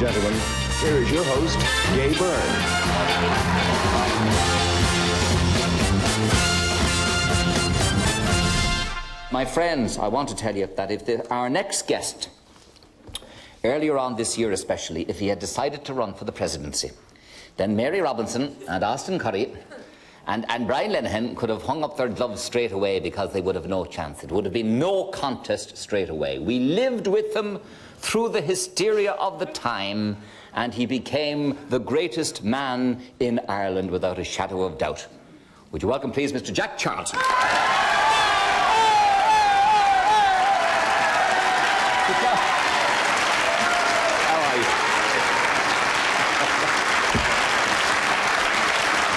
gentlemen, here is your host, Gay Byrne. My friends, I want to tell you that if our next guest, earlier on this year especially, if he had decided to run for the presidency, then Mary Robinson and Austin Curry and Brian Lenihan could have hung up their gloves straight away because they would have no chance. It would have been no contest straight away. We lived with them through the hysteria of the time, and he became the greatest man in Ireland without a shadow of doubt. Would you welcome, please, Mr. Jack Charlton? How are you?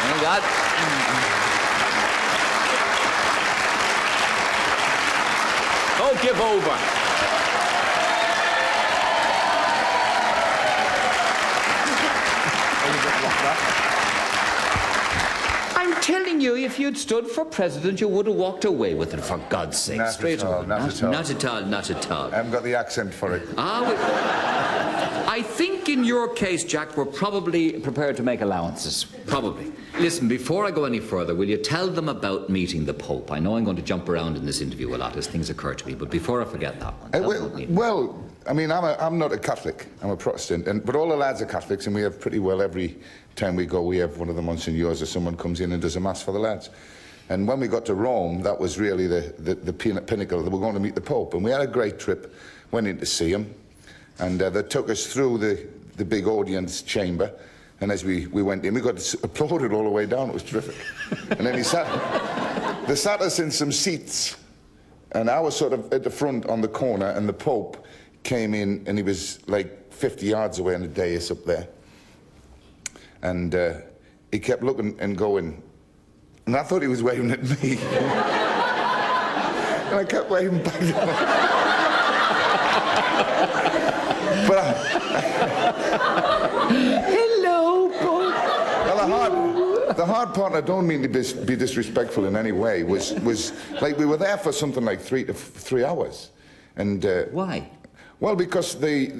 Thank God. Don't give over. I'm telling you, if you'd stood for president, you would have walked away with it, for God's sake. Not Straight at all, away. not at all. Not at all, not at all. I haven't got the accent for it. I think in your case, Jack, we're probably prepared to make allowances. Probably. Listen, before I go any further, will you tell them about meeting the Pope? I know I'm going to jump around in this interview a lot as things occur to me, but before I forget that one. Well, I mean, I'm not a Catholic. I'm a Protestant, but all the lads are Catholics, and we have pretty well every time we go, we have one of the monsignors or someone comes in and does a mass for the lads. And when we got to Rome, that was really the pinnacle that we're going to meet the Pope. And we had a great trip, went in to see him, and they took us through the big audience chamber. And as we went in, we got applauded all the way down. It was terrific. And then they sat us in some seats, and I was sort of at the front on the corner, and the Pope came in, and he was like 50 yards away on the dais up there. And he kept looking and going, and I thought he was waving at me. And I kept waving back. But Hello, Pope. Well, the hard part, I don't mean to be disrespectful in any way, was like we were there for something like 3 hours. And why? Well, because they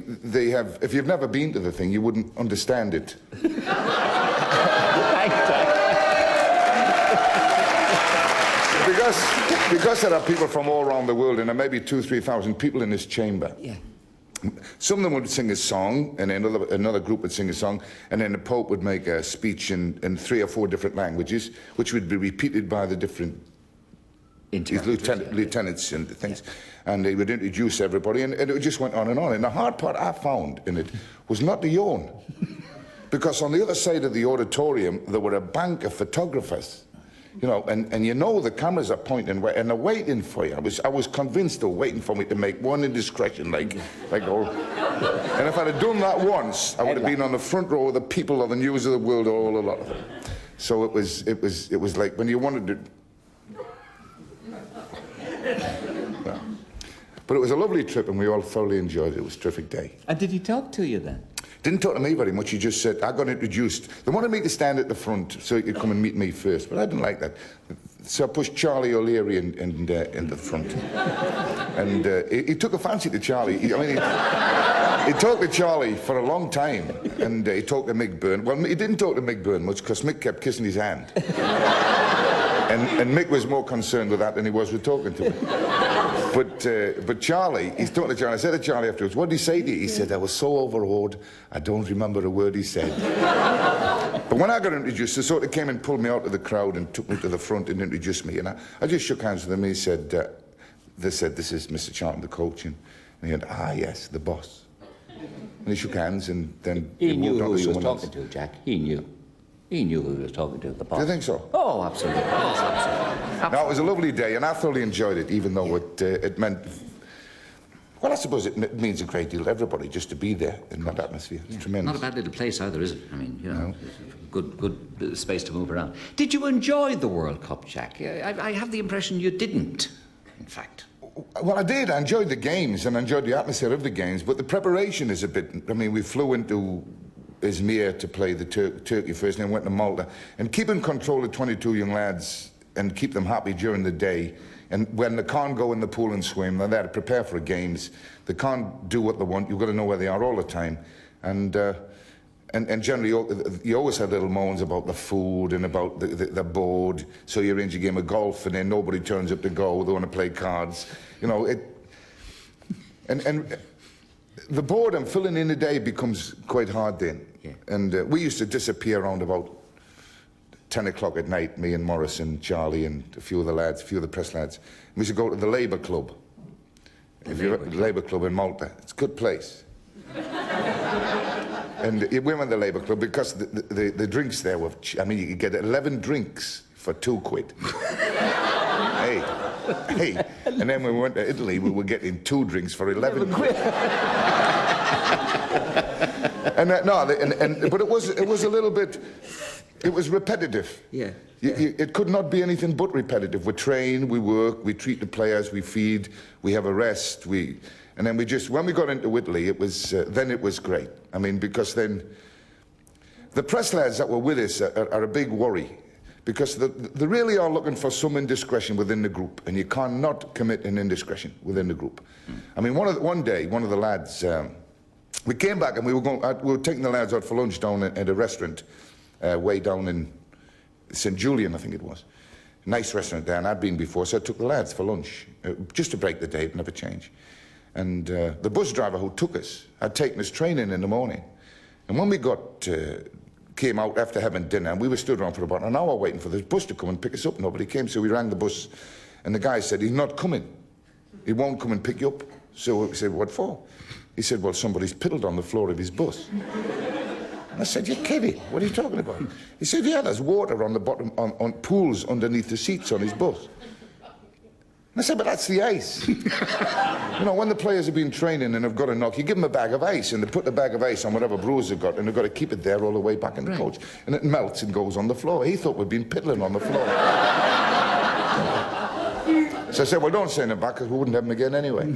have, if you've never been to the thing, you wouldn't understand it. Because there are people from all around the world, and there may be 2,000 or 3,000 people in this chamber. Yeah. Some of them would sing a song, and another group would sing a song, and then the Pope would make a speech in 3 or 4 different languages, which would be repeated by the different lieutenants and things. Yeah. And they would introduce everybody, and it just went on. And the hard part I found in it was not the yawn. Because on the other side of the auditorium, there were a bank of photographers. You know, and you know the cameras are pointing and they're waiting for you. I was convinced they were waiting for me to make one indiscretion, like oh. And if I'd have done that once, I would have been on the front row of the people of the news of the world, all a lot of them. So it was like when you wanted to. Yeah. But it was a lovely trip, and we all thoroughly enjoyed it. It was a terrific day. And did he talk to you then? Didn't talk to me very much. He just said, I got introduced. They wanted me to stand at the front so he could come and meet me first, but I didn't like that. So I pushed Charlie O'Leary in the front. And he took a fancy to Charlie. He talked to Charlie for a long time, and he talked to Mick Byrne. Well, he didn't talk to Mick Byrne much because Mick kept kissing his hand. And Mick was more concerned with that than he was with talking to him. But Charlie, he's talking to Charlie. I said to Charlie afterwards, what did he say to you? He said, I was so overawed, I don't remember a word he said. But when I got introduced, they sort of came and pulled me out of the crowd and took me to the front and introduced me. And I just shook hands with them. He said, they said, this is Mr. Charlton, the coach. And he went, yes, the boss. And he shook hands, and then he knew who he was talking to, Jack. He knew. He knew who he was talking to, the boss. Do you think so? Oh, absolutely. Yes, absolutely. No, it was a lovely day, and I thoroughly enjoyed it, even though it meant... Well, I suppose it means a great deal to everybody just to be there in that atmosphere. It's tremendous. Not a bad little place either, is it? I mean, you know, good space to move around. Did you enjoy the World Cup, Jack? I have the impression you didn't, in fact. Well, I did. I enjoyed the games, and I enjoyed the atmosphere of the games, but the preparation is a bit... I mean, we flew into Izmir to play the Turkey first, and then went to Malta. And keeping control of 22 young lads and keep them happy during the day, and when they can't go in the pool and swim, they're there to prepare for games. They can't do what they want. You've got to know where they are all the time. And generally, you always had little moans about the food and about the board. So you arrange a game of golf, and then nobody turns up to go. They want to play cards, you know. And the boredom, filling in the day, becomes quite hard then. Yeah. And we used to disappear around about 10 o'clock at night, me and Morris and Charlie and a few of the lads, a few of the press lads. We used to go to the Labour Club. The Labour Club in Malta. It's a good place. And we went to the Labour Club because the drinks there were, I mean, you could get 11 drinks for £2. Hey. And then when we went to Italy, we were getting 2 drinks for 11 quid. But it was a little bit, it was repetitive. Yeah. It could not be anything but repetitive. We train, we work, we treat the players, we feed, we have a rest, and then when we got into Italy, then it was great. I mean, because then the press lads that were with us are a big worry, because they really are looking for some indiscretion within the group, and you cannot commit an indiscretion within the group. I mean, one day, one of the lads, we came back and we were taking the lads out for lunch down at a restaurant way down in St. Julian, I think it was. Nice restaurant there, and I'd been before, so I took the lads for lunch, just to break the day, never change. And the bus driver who took us had taken us training in the morning. And when we came out after having dinner, and we were stood around for about an hour waiting for this bus to come and pick us up. Nobody came, so we rang the bus, and the guy said, he's not coming. He won't come and pick you up. So we said, what for? He said, well, somebody's piddled on the floor of his bus. And I said, you're kidding. What are you talking about? He said, yeah, there's water on the bottom, on pools underneath the seats on his bus. And I said, but that's the ice. You know, when the players have been training and have got a knock, you give them a bag of ice, and they put the bag of ice on whatever bruise they've got, and they've got to keep it there all the way back in the coach. And it melts and goes on the floor. He thought we'd been piddling on the floor. So I said, well, don't send him back, because we wouldn't have him again anyway.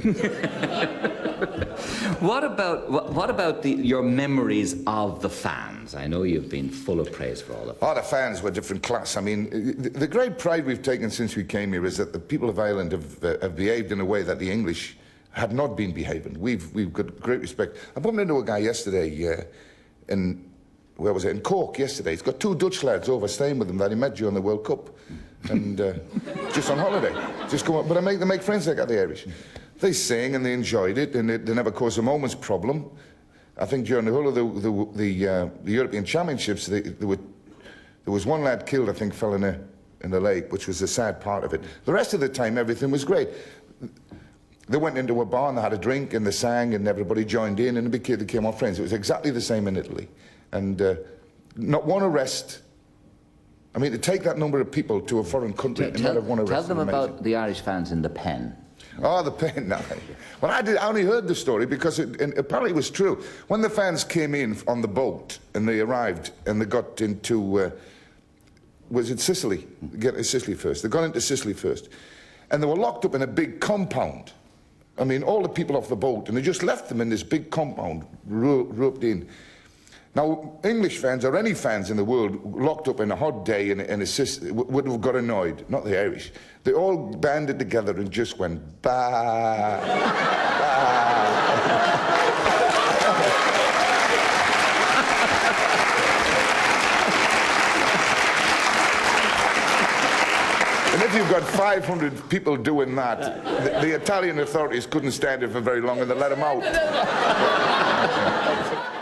What about your memories of the fans? I know you've been full of praise for all of them. Oh, the fans were different class. I mean, the great pride we've taken since we came here is that the people of Ireland have behaved in a way that the English had not been behaving. We've got great respect. I bumped into a guy yesterday where was it? In Cork yesterday. He's got 2 Dutch lads over staying with him that he met during the World Cup. And just on holiday. Just come up, but they make friends like that, the Irish. They sing and they enjoyed it, and they never caused a moment's problem. I think during the whole of the European Championships, there was one lad killed, I think, fell in the lake, which was the sad part of it. The rest of the time, everything was great. They went into a bar and they had a drink and they sang and everybody joined in and they became our friends. It was exactly the same in Italy. And not one arrest. I mean, to take that number of people to a foreign country and not have one arrest. Tell them about the Irish fans in the Pen. Oh, the Pen. No. Well, I only heard the story because apparently it was true. When the fans came in on the boat and they arrived and they got into, was it Sicily? Sicily first. They got into Sicily first. And they were locked up in a big compound. I mean, all the people off the boat, and they just left them in this big compound, roped in. Now, English fans, or any fans in the world, locked up in a hot day would have got annoyed. Not the Irish. They all banded together and just went, bah, bah. And if you've got 500 people doing that, the Italian authorities couldn't stand it for very long and they let them out.